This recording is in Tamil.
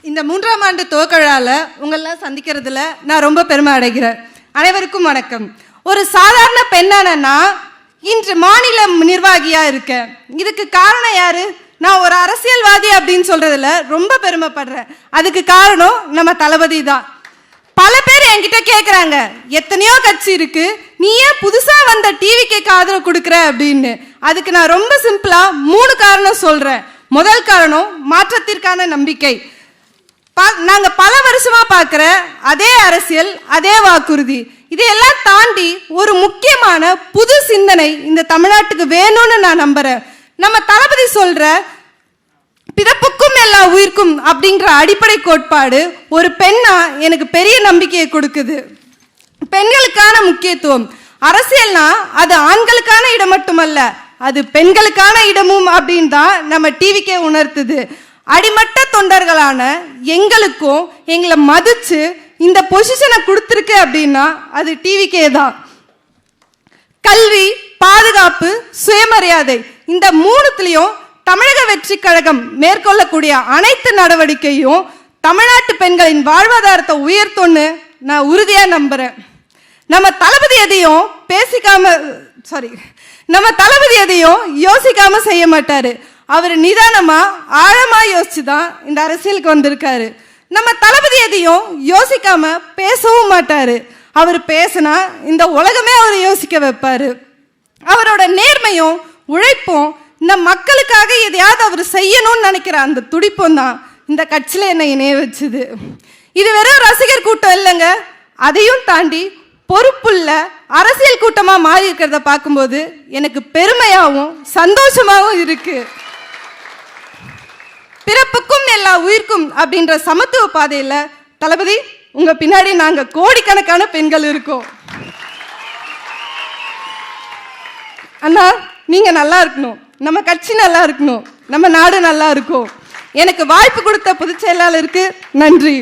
இந்த 3ஆம் ஆண்டு துவக்க விழாவில் உங்களெல்லாம் சந்திக்கிறதுல நான் ரொம்ப பெருமை அடைகிறேன். அனைவருக்கும் வணக்கம். ஒரு சாதாரண பெண்ணானா இன்று மாநில நிர்வாகியா இருக்கேன். இதுக்கு காரணம் யாரு? நான் ஒரு அரசியல்வாதி அப்படின்னு சொல்றதுல ரொம்ப பெருமைப்படுறேன். அதுக்கு காரணம் நம்ம தளபதி தான். பல பேர் என்கிட்ட கேட்குறாங்க, எத்தனையோ கட்சி இருக்கு, நீ ஏன் புதுசா வந்த டிவிக்கு ஆதரவு கொடுக்குற அப்படின்னு. அதுக்கு நான் ரொம்ப சிம்பிளா 3 காரணம் சொல்றேன். முதல் காரணம் மாற்றத்திற்கான நம்பிக்கை. நாங்க பல வருஷமா பார்க்கிற அதே அரசியல், அதே வாக்குறுதி, இதையெல்லாம் தாண்டி ஒரு முக்கியமான புது சிந்தனை இந்த தமிழ்நாட்டுக்கு வேணும்னு நான் நம்புறேன். நம்ம தளபதி சொல்ற பிறப்புக்கும் எல்லா உயிர்க்கும் அப்படிங்கிற அடிப்படை கோட்பாடு ஒரு பெண்ணா எனக்கு பெரிய நம்பிக்கையை கொடுக்குது. பெண்களுக்கான முக்கியத்துவம். அரசியல்னா அது ஆண்களுக்கான இடம் மட்டுமல்ல, அது பெண்களுக்கான இடமும் அப்படின்னு தான் நம்ம டிவிக்கே உணர்த்துது. அடிமட்ட தொண்டர்களான எங்களுக்கும் எங்களை மதிச்சு இந்த பொசிஷனை கொடுத்துருக்கு அப்படின்னா அது டிவிக்கே தான். கல்வி, பாதுகாப்பு, சுயமரியாதை, இந்த 3த்துலயும் தமிழக வெற்றி கழகம் மேற்கொள்ளக்கூடிய அனைத்து நடவடிக்கையும் தமிழ்நாட்டு பெண்களின் வாழ்வாதாரத்தை உயர்த்தும்னு நான் உறுதியா நம்புறேன். நம்ம தளபதி எதையும் யோசிக்காம செய்ய மாட்டாரு. அவர் நிதானமா ஆழமா யோசிச்சுதான் இந்த அரசியலுக்கு வந்திருக்காரு. நம்ம தளபதி எதையும் யோசிக்காம பேசவும் மாட்டாரு. அவர் பேசினா இந்த உலகமே அவர் யோசிக்க வைப்பாரு. அவரோட நேர்மையும் உழைப்பும், இந்த மக்களுக்காக எதையாவது அவர் செய்யணும்னு நினைக்கிற அந்த துடிப்பும் தான் இந்த கட்சியில என்னை இணைய வச்சுது. இது வெறும் ரசிகர் கூட்டம் இல்லைங்க, அதையும் தாண்டி பொறுப்புள்ள அரசியல் கூட்டமா மாறி இருக்கிறத பார்க்கும்போது எனக்கு பெருமையாகவும் சந்தோஷமாகவும் இருக்கு. பிறப்புக்கும் எல்லா உயிர்க்கும் அப்படின்ற சமத்துவ பாதையில தளபதி உங்க பின்னாடி நாங்க கோடிக்கணக்கான பெண்கள் இருக்கோம். அண்ணா, நீங்க நல்லா இருக்கணும், நம்ம கட்சி நல்லா இருக்கணும், நம்ம நாடு நல்லா இருக்கும். எனக்கு வாய்ப்பு கொடுத்த பொதுச் செயலாளருக்கு நன்றி.